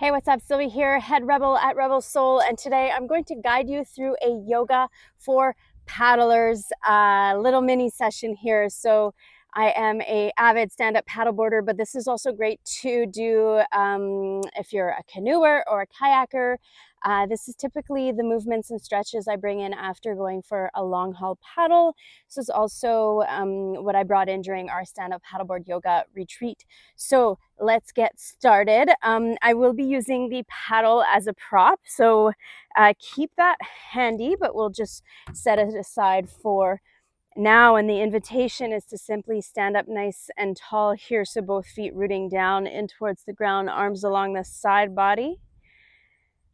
Hey, what's up? Sylvie here, head rebel at Rebel Soul, and today I'm going to guide you through a yoga for paddlers, little mini session here. So I am a avid stand-up paddleboarder, but this is also great to do if you're a canoer or a kayaker. This is typically the movements and stretches I bring in after going for a long haul paddle. This is also what I brought in during our stand-up paddleboard yoga retreat. So let's get started. I will be using the paddle as a prop, so keep that handy, but we'll just set it aside for now. And the invitation is to simply stand up nice and tall here, so both feet rooting down in towards the ground, arms along the side body.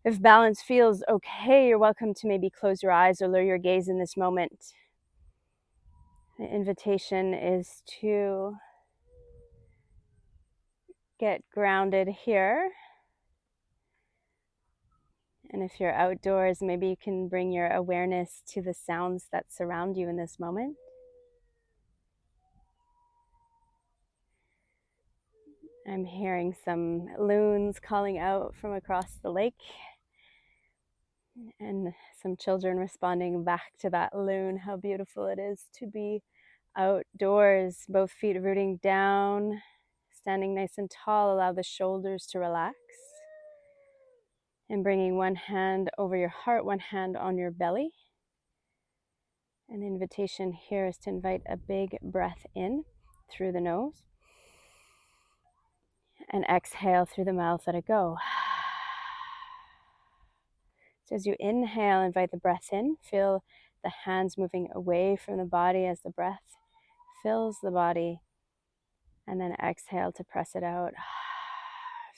If balance feels okay, you're welcome to maybe close your eyes or lower your gaze in this moment. The invitation is to get grounded here. And if you're outdoors, maybe you can bring your awareness to the sounds that surround you in this moment. I'm hearing some loons calling out from across the lake, and some children responding back to that loon. How beautiful it is to be outdoors, both feet rooting down, standing nice and tall. Allow the shoulders to relax. And bringing one hand over your heart, one hand on your belly. An invitation here is to invite a big breath in through the nose. And exhale through the mouth, let it go. So as you inhale, invite the breath in. Feel the hands moving away from the body as the breath fills the body. And then exhale to press it out,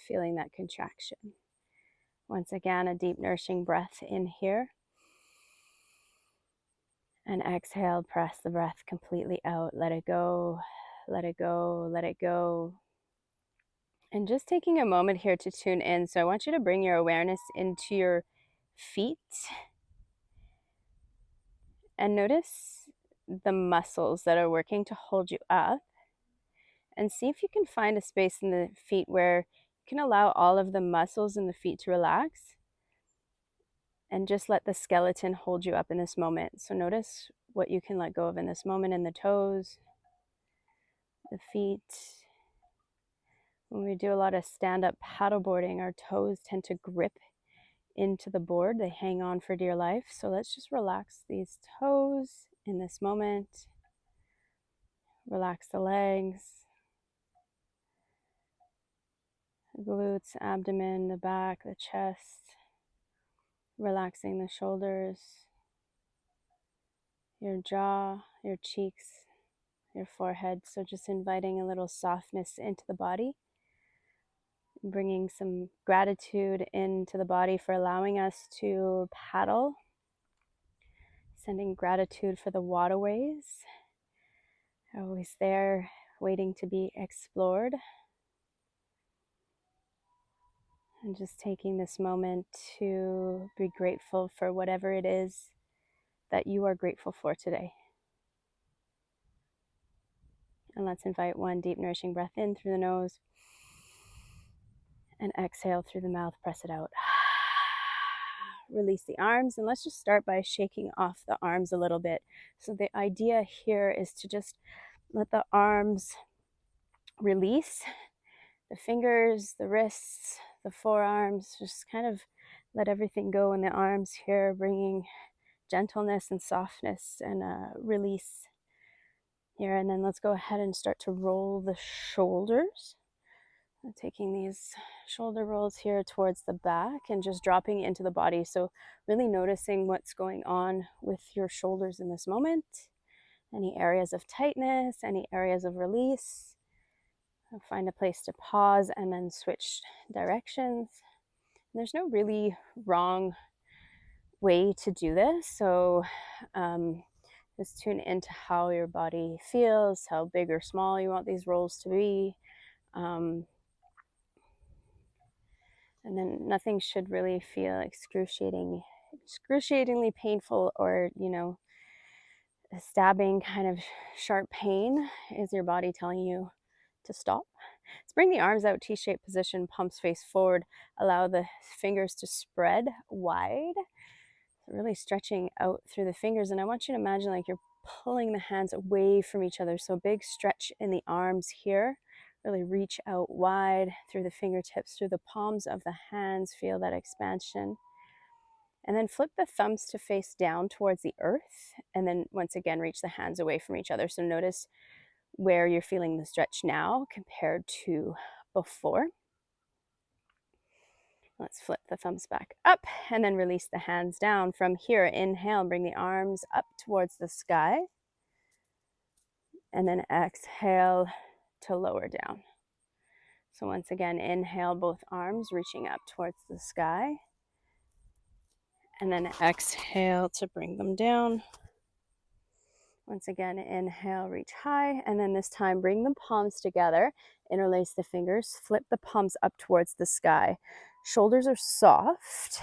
feeling that contraction. Once again, a deep nourishing breath in here. And exhale, press the breath completely out. Let it go, let it go, let it go. And just taking a moment here to tune in. So I want you to bring your awareness into your feet and notice the muscles that are working to hold you up, and see if you can find a space in the feet where you can allow all of the muscles in the feet to relax and just let the skeleton hold you up in this moment. So notice what you can let go of in this moment in the toes, the feet. When we do a lot of stand-up paddleboarding, our toes tend to grip into the board. They hang on for dear life. So let's just relax these toes in this moment. Relax the legs, the glutes, abdomen, the back, the chest. Relaxing the shoulders, your jaw, your cheeks, your forehead. So just inviting a little softness into the body. Bringing some gratitude into the body for allowing us to paddle. Sending gratitude for the waterways. Always there, waiting to be explored. And just taking this moment to be grateful for whatever it is that you are grateful for today. And let's invite one deep nourishing breath in through the nose. And exhale through the mouth, press it out. Release the arms, and let's just start by shaking off the arms a little bit. So the idea here is to just let the arms release, the fingers, the wrists, the forearms, just kind of let everything go in the arms here, bringing gentleness and softness and release here. And then let's go ahead and start to roll the shoulders. Taking these shoulder rolls here towards the back and just dropping into the body. So really noticing what's going on with your shoulders in this moment. Any areas of tightness, any areas of release. Find a place to pause and then switch directions. And there's no really wrong way to do this. So just tune into how your body feels, how big or small you want these rolls to be. And then nothing should really feel excruciatingly painful or, a stabbing kind of sharp pain is your body telling you to stop. Let's bring the arms out, T-shaped position, palms face forward. Allow the fingers to spread wide. Really stretching out through the fingers. And I want you to imagine like you're pulling the hands away from each other. So big stretch in the arms here. Really reach out wide through the fingertips, through the palms of the hands. Feel that expansion. And then flip the thumbs to face down towards the earth. And then once again, reach the hands away from each other. So notice where you're feeling the stretch now compared to before. Let's flip the thumbs back up and then release the hands down. From here, inhale, bring the arms up towards the sky. And then exhale to lower down. So once again, inhale, both arms reaching up towards the sky. And then exhale to bring them down. Once again, inhale, reach high. And then this time, bring the palms together, interlace the fingers, flip the palms up towards the sky. Shoulders are soft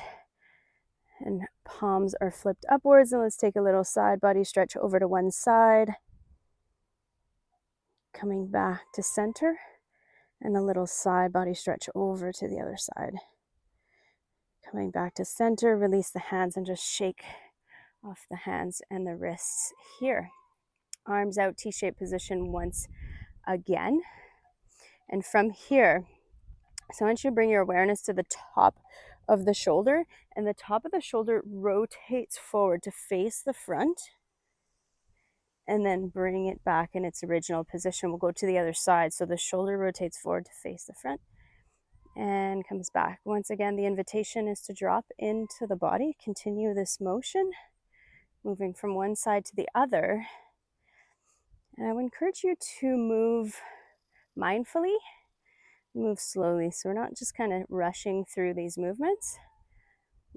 and palms are flipped upwards. And let's take a little side body stretch over to one side. Coming back to center and a little side body stretch over to the other side. Coming back to center, release the hands and just shake off the hands and the wrists here. Arms out, T-shaped position once again. And from here, so I want you to bring your awareness to the top of the shoulder, and the top of the shoulder rotates forward to face the front, and then bring it back in its original position. We'll go to the other side. So the shoulder rotates forward to face the front and comes back. Once again, the invitation is to drop into the body. Continue this motion, moving from one side to the other. And I would encourage you to move mindfully, move slowly. So we're not just kind of rushing through these movements,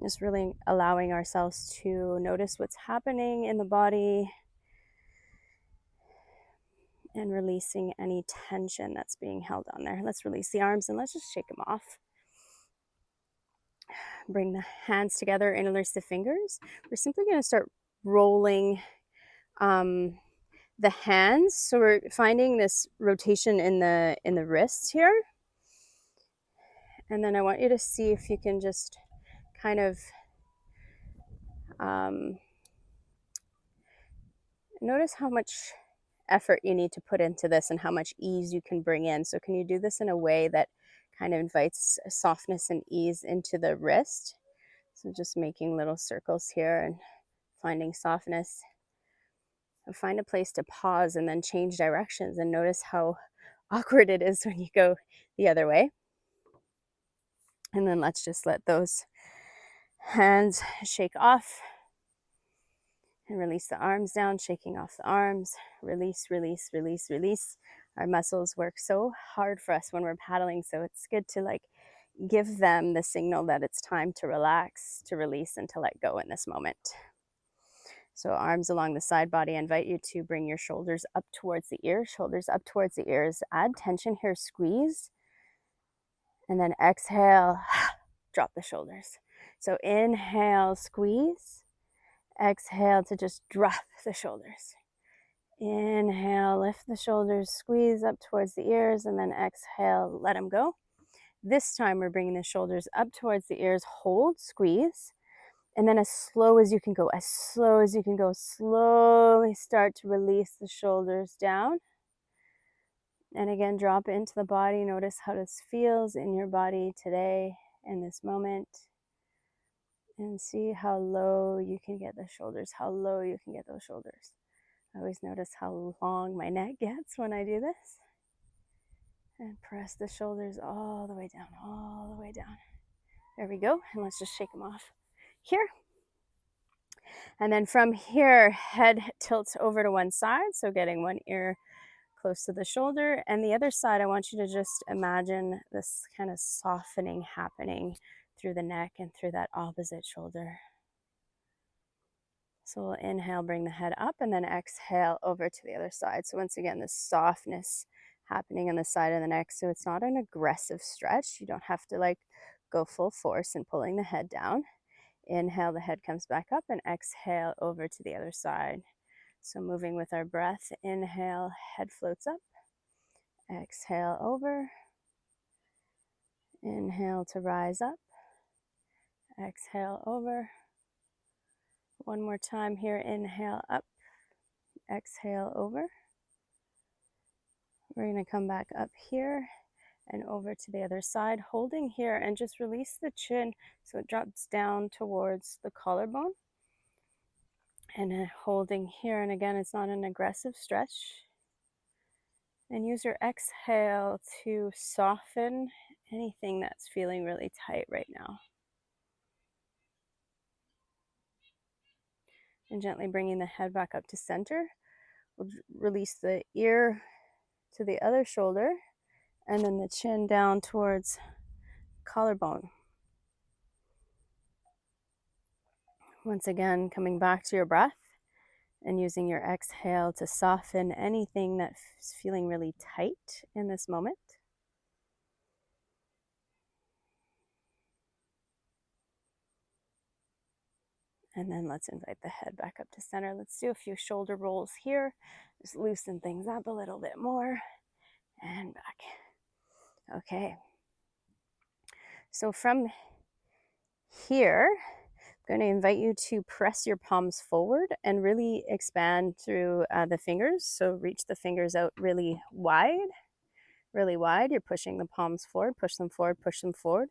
just really allowing ourselves to notice what's happening in the body and releasing any tension that's being held on there. Let's release the arms and let's just shake them off. Bring the hands together, interlace the fingers. We're simply going to start rolling the hands. So we're finding this rotation in the wrists here. And then I want you to see if you can just kind of notice how much effort you need to put into this and how much ease you can bring in. So can you do this in a way that kind of invites softness and ease into the wrist? So just making little circles here and finding softness. And find a place to pause and then change directions and notice how awkward it is when you go the other way. And then let's just let those hands shake off and release the arms down, shaking off the arms. Release, release, release, release. Our muscles work so hard for us when we're paddling, so it's good to like give them the signal that it's time to relax, to release, and to let go in this moment. So arms along the side body. I invite you to bring your shoulders up towards the ears, shoulders up towards the ears. Add tension here, squeeze. And then exhale, drop the shoulders. So inhale, squeeze. Exhale to just drop the shoulders. Inhale, lift the shoulders, squeeze up towards the ears, and then exhale, let them go. This time we're bringing the shoulders up towards the ears, hold, squeeze, and then as slow as you can go, as slow as you can go, slowly start to release the shoulders down. And again, drop into the body. Notice how this feels in your body today, in this moment. And see how low you can get the shoulders, how low you can get those shoulders. I always notice how long my neck gets when I do this. And press the shoulders all the way down, all the way down. There we go. And let's just shake them off here. And then from here, head tilts over to one side. So getting one ear close to the shoulder. And the other side, I want you to just imagine this kind of softening happening through the neck and through that opposite shoulder. So we'll inhale, bring the head up, and then exhale over to the other side. So once again, this softness happening on the side of the neck. So it's not an aggressive stretch. You don't have to like go full force in pulling the head down. Inhale, the head comes back up, and exhale over to the other side. So moving with our breath, inhale, head floats up. Exhale over. Inhale to rise up. Exhale over. One more time here. Inhale up. Exhale over. We're going to come back up here and over to the other side, holding here, and just release the chin so it drops down towards the collarbone. And then holding here, and again, it's not an aggressive stretch. And use your exhale to soften anything that's feeling really tight right now. And gently bringing the head back up to center. We'll release the ear to the other shoulder, and then the chin down towards collarbone. Once again, coming back to your breath and using your exhale to soften anything that's feeling really tight in this moment. And then let's invite the head back up to center. Let's do a few shoulder rolls here. Just loosen things up a little bit more. And back. Okay. So from here, I'm going to invite you to press your palms forward and really expand through the fingers. So reach the fingers out really wide. Really wide. You're pushing the palms forward. Push them forward. Push them forward.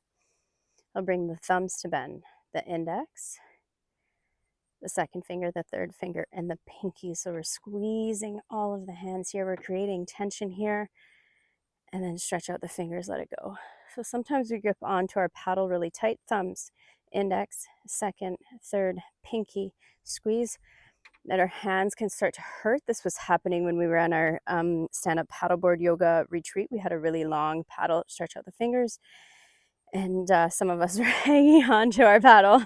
I'll bring the thumbs to bend. The index, the second finger, the third finger, and the pinky. So we're squeezing all of the hands here. We're creating tension here. And then stretch out the fingers, let it go. So sometimes we grip onto our paddle really tight. Thumbs, index, second, third, pinky, squeeze. That our hands can start to hurt. This was happening when we were on our stand-up paddleboard yoga retreat. We had a really long paddle. Stretch out the fingers. And some of us were hanging onto our paddle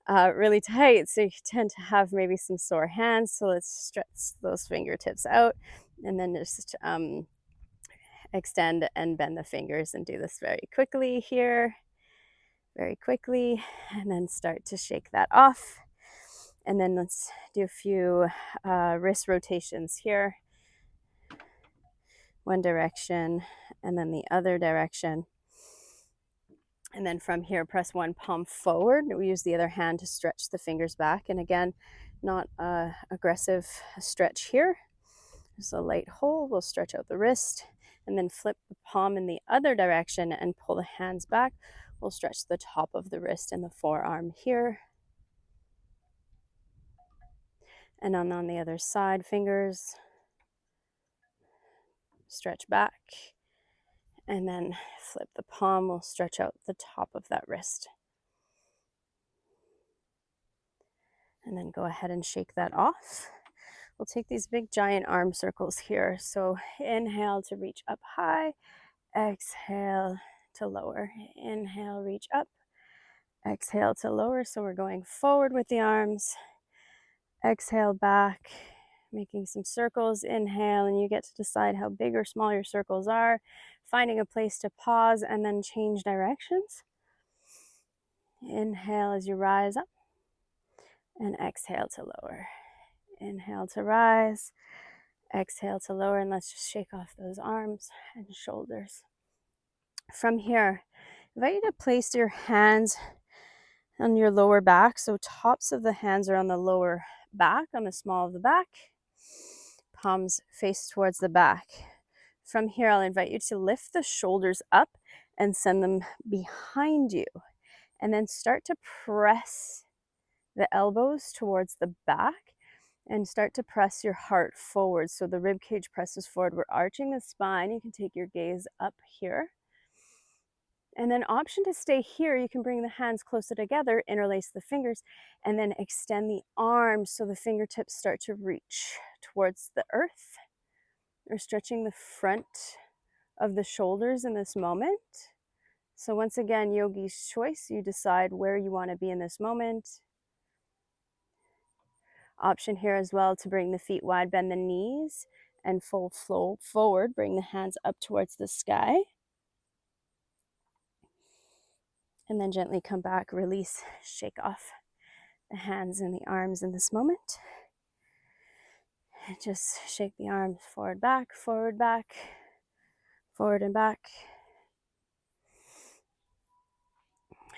really tight. So you tend to have maybe some sore hands. So let's stretch those fingertips out. And then just extend and bend the fingers, and do this very quickly here. Very quickly. And then start to shake that off. And then let's do a few wrist rotations here. One direction and then the other direction. And then from here, press one palm forward. We use the other hand to stretch the fingers back. And again, not aggressive stretch here. Just a light hold. We'll stretch out the wrist and then flip the palm in the other direction and pull the hands back. We'll stretch the top of the wrist and the forearm here. And on the other side, fingers stretch back. And then flip the palm. We'll stretch out the top of that wrist. And then go ahead and shake that off. We'll take these big giant arm circles here. So inhale to reach up high. Exhale to lower. Inhale, reach up. Exhale to lower. So we're going forward with the arms. Exhale back, making some circles. Inhale, and you get to decide how big or small your circles are. Finding a place to pause and then change directions. Inhale as you rise up. And exhale to lower. Inhale to rise. Exhale to lower. And let's just shake off those arms and shoulders. From here, I invite you to place your hands on your lower back. So tops of the hands are on the lower back, on the small of the back. Palms face towards the back. From here, I'll invite you to lift the shoulders up and send them behind you. And then start to press the elbows towards the back and start to press your heart forward. So the rib cage presses forward. We're arching the spine. You can take your gaze up here. And then option to stay here, you can bring the hands closer together, interlace the fingers, and then extend the arms so the fingertips start to reach towards the earth. We're stretching the front of the shoulders in this moment. So once again, yogi's choice. You decide where you want to be in this moment. Option here as well to bring the feet wide, bend the knees, and full flow forward. Bring the hands up towards the sky. And then gently come back, release, shake off the hands and the arms in this moment. And just shake the arms forward, back, forward and back.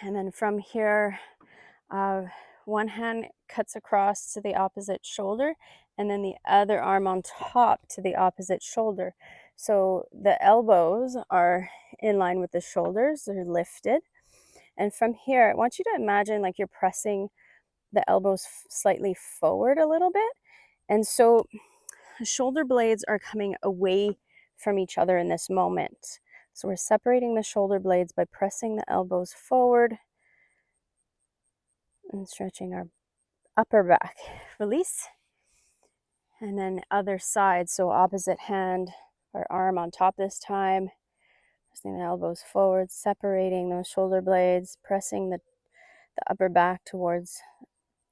And then from here, one hand cuts across to the opposite shoulder, and then the other arm on top to the opposite shoulder. So the elbows are in line with the shoulders, they're lifted. And from here, I want you to imagine like you're pressing the elbows slightly forward a little bit. And so the shoulder blades are coming away from each other in this moment. So we're separating the shoulder blades by pressing the elbows forward and stretching our upper back. Release. And then other side, so opposite hand or arm on top this time. Pressing the elbows forward, separating those shoulder blades, pressing the upper back towards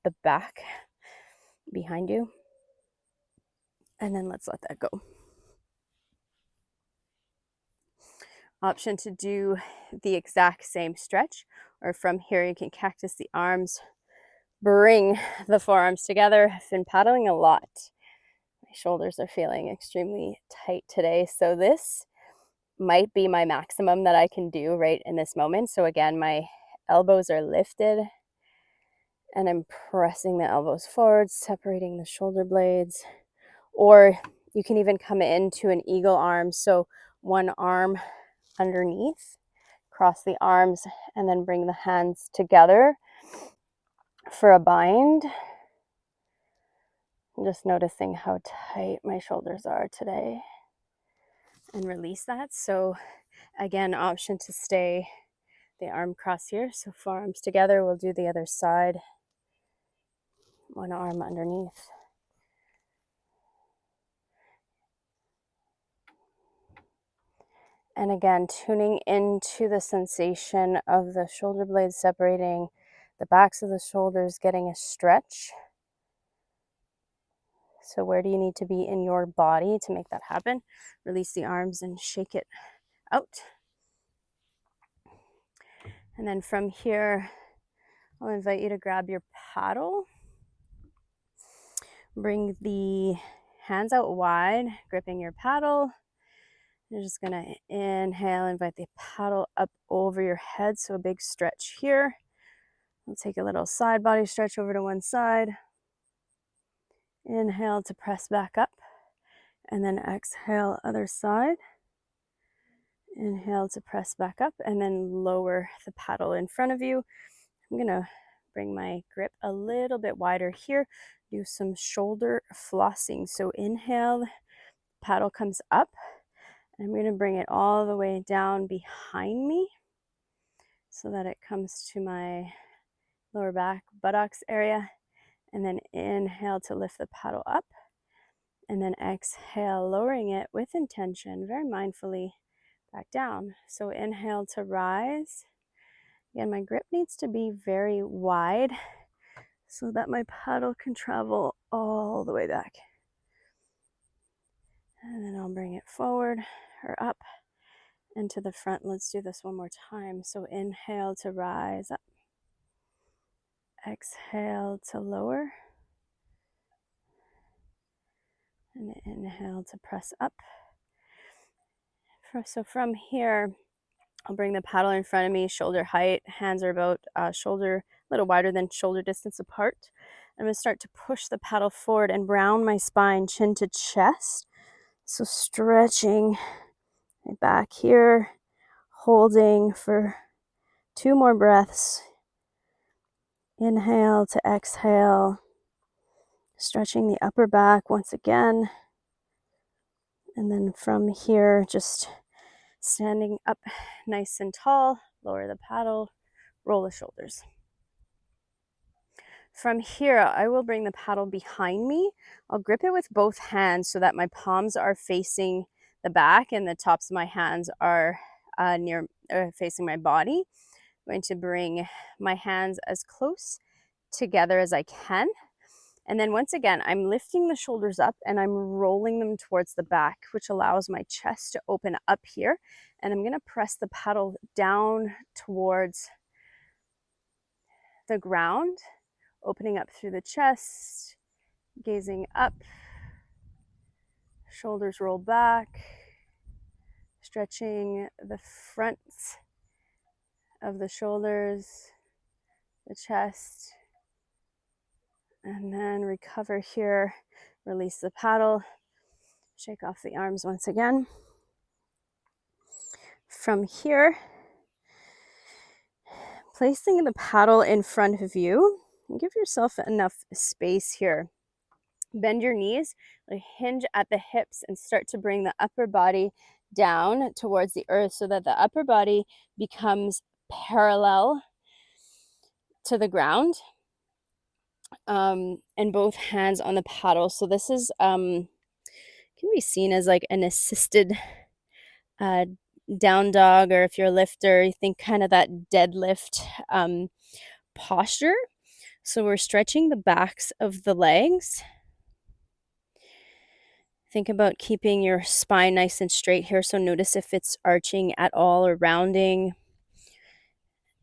the back behind you. And then let's let that go. Option to do the exact same stretch, or from here you can cactus the arms, bring the forearms together. I've been paddling a lot. My shoulders are feeling extremely tight today, so this might be my maximum that I can do right in this moment. So again, my elbows are lifted and I'm pressing the elbows forward, separating the shoulder blades. Or you can even come into an eagle arm, so one arm underneath, cross the arms, and then bring the hands together for a bind. I'm just noticing how tight my shoulders are today, and release that. So again, option to stay the arm cross here, so forearms together. We'll do the other side, one arm underneath. And again, tuning into the sensation of the shoulder blades separating, the backs of the shoulders getting a stretch. So where do you need to be in your body to make that happen? Release the arms and shake it out. And then from here, I'll invite you to grab your paddle. Bring the hands out wide, gripping your paddle. You're just gonna inhale, invite the paddle up over your head, so a big stretch here. We'll take a little side body stretch over to one side. Inhale to press back up, and then exhale, other side. Inhale to press back up, and then lower the paddle in front of you. I'm gonna bring my grip a little bit wider here, do some shoulder flossing. So inhale, paddle comes up. I'm going to bring it all the way down behind me so that it comes to my lower back, buttocks area. And then inhale to lift the paddle up. And then exhale, lowering it with intention, very mindfully back down. So inhale to rise. Again, my grip needs to be very wide so that my paddle can travel all the way back. And then I'll bring it forward or up and to the front. Let's do this one more time. So inhale to rise up. Exhale to lower. And inhale to press up. So from here, I'll bring the paddle in front of me, shoulder height. Hands are about shoulder, a little wider than shoulder distance apart. I'm going to start to push the paddle forward and round my spine, chin to chest. So stretching my back here, holding for 2 more breaths. Inhale to exhale, stretching the upper back once again. And then from here, just standing up nice and tall, lower the paddle, roll the shoulders. From here, I will bring the paddle behind me. I'll grip it with both hands so that my palms are facing the back and the tops of my hands are facing my body. I'm going to bring my hands as close together as I can. And then once again, I'm lifting the shoulders up and I'm rolling them towards the back, which allows my chest to open up here. And I'm going to press the paddle down towards the ground, opening up through the chest, gazing up, shoulders roll back, stretching the front of the shoulders, the chest, and then recover here. Release the paddle, shake off the arms once again. From here, placing the paddle in front of you, give yourself enough space here. Bend your knees, hinge at the hips, and start to bring the upper body down towards the earth so that the upper body becomes parallel to the ground, and both hands on the paddle. So this is can be seen as like an assisted down dog, or if you're a lifter, you think kind of that deadlift posture. So we're stretching the backs of the legs. Think about keeping your spine nice and straight here. So notice if it's arching at all or rounding.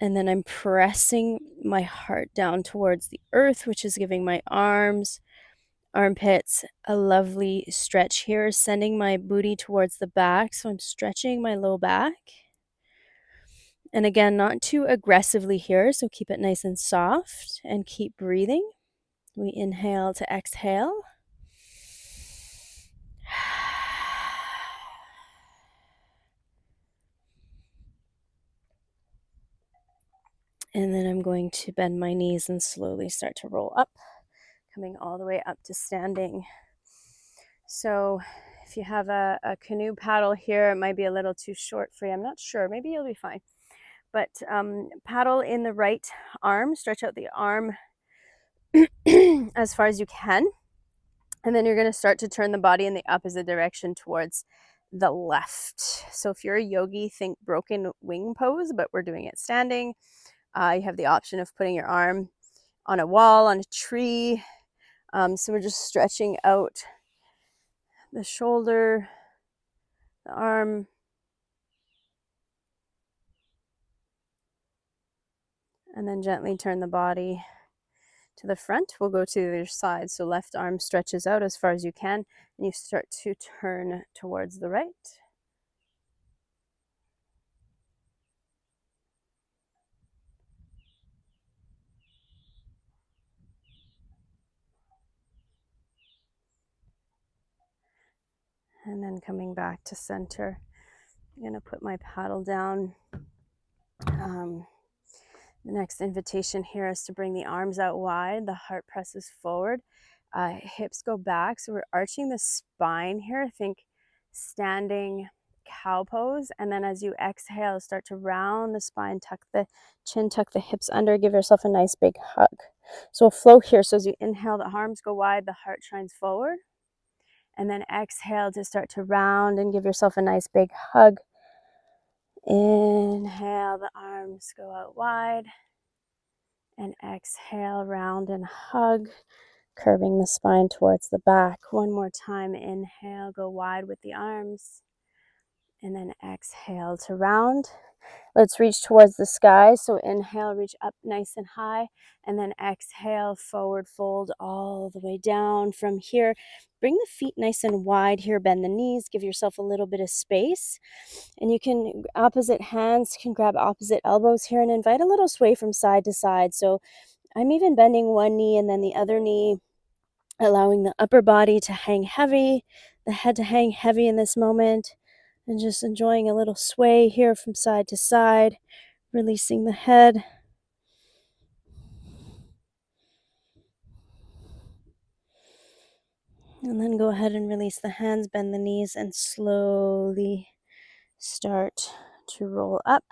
And then I'm pressing my heart down towards the earth, which is giving my arms, armpits a lovely stretch here, sending my booty towards the back. So I'm stretching my low back. And again, not too aggressively here. So keep it nice and soft and keep breathing. We inhale to exhale. And then I'm going to bend my knees and slowly start to roll up, coming all the way up to standing. So if you have a canoe paddle here, it might be a little too short for you. I'm not sure. Maybe you'll be fine. But paddle in the right arm. Stretch out the arm as far as you can. And then you're going to start to turn the body in the opposite direction towards the left. So if you're a yogi, think broken wing pose, but we're doing it standing. You have the option of putting your arm on a wall, on a tree. So we're just stretching out the shoulder, the arm, and then gently turn the body to the front. We'll go to the other side. So left arm stretches out as far as you can, and you start to turn towards the right. And then coming back to center. I'm going to put my paddle down. The next invitation here is to bring the arms out wide. The heart presses forward. Hips go back. So we're arching the spine here. Think standing cow pose. And then as you exhale, start to round the spine, tuck the chin, tuck the hips under, give yourself a nice big hug. So flow here. So as you inhale, the arms go wide, the heart shines forward. And then exhale to start to round and give yourself a nice big hug. Inhale, the arms go out wide. And exhale, round and hug, curving the spine towards the back. One more time, inhale, go wide with the arms. And then exhale to round. Let's reach towards the sky. So inhale, reach up nice and high. And then exhale, forward fold all the way down. From here, bring the feet nice and wide here. Bend the knees. Give yourself a little bit of space. And you can, opposite hands can grab opposite elbows here and invite a little sway from side to side. So I'm even bending one knee and then the other knee, allowing the upper body to hang heavy, the head to hang heavy in this moment. And just enjoying a little sway here from side to side, releasing the head. And then go ahead and release the hands, bend the knees, and slowly start to roll up.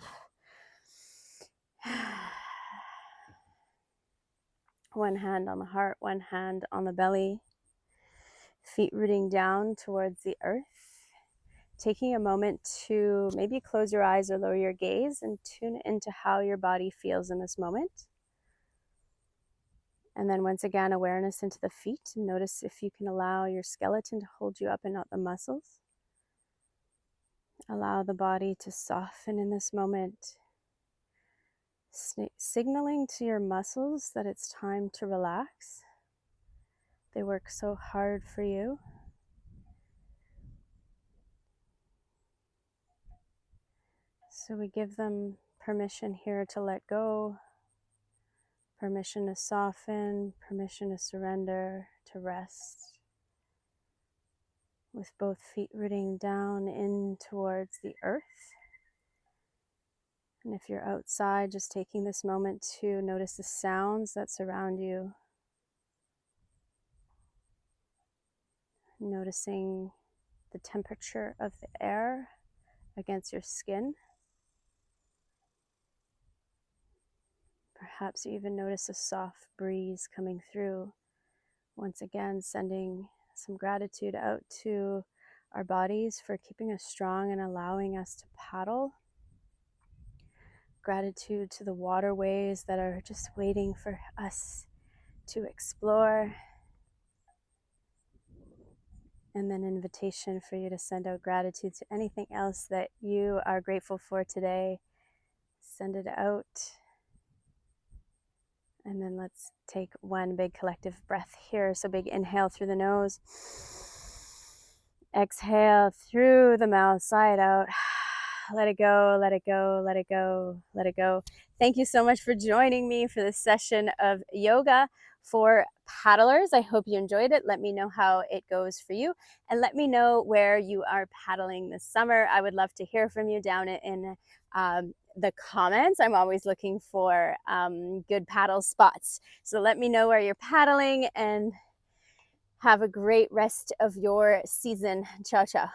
One hand on the heart, one hand on the belly. Feet rooting down towards the earth. Taking a moment to maybe close your eyes or lower your gaze and tune into how your body feels in this moment. And then once again, awareness into the feet. Notice if you can allow your skeleton to hold you up and not the muscles. Allow the body to soften in this moment. Signaling to your muscles that it's time to relax. They work so hard for you. So we give them permission here to let go, permission to soften, permission to surrender, to rest, with both feet rooting down in towards the earth. And if you're outside, just taking this moment to notice the sounds that surround you. Noticing the temperature of the air against your skin. Perhaps you even notice a soft breeze coming through. Once again, sending some gratitude out to our bodies for keeping us strong and allowing us to paddle. Gratitude to the waterways that are just waiting for us to explore. And then invitation for you to send out gratitude to anything else that you are grateful for today. Send it out. And then let's take one big collective breath here. So big inhale through the nose. Exhale through the mouth, sigh it out. Let it go, let it go, let it go, let it go. Thank you so much for joining me for this session of yoga for paddlers. I hope you enjoyed it. Let me know how it goes for you. And let me know where you are paddling this summer. I would love to hear from you down in the comments. I'm always looking for good paddle spots. So let me know where you're paddling and have a great rest of your season. Ciao, ciao.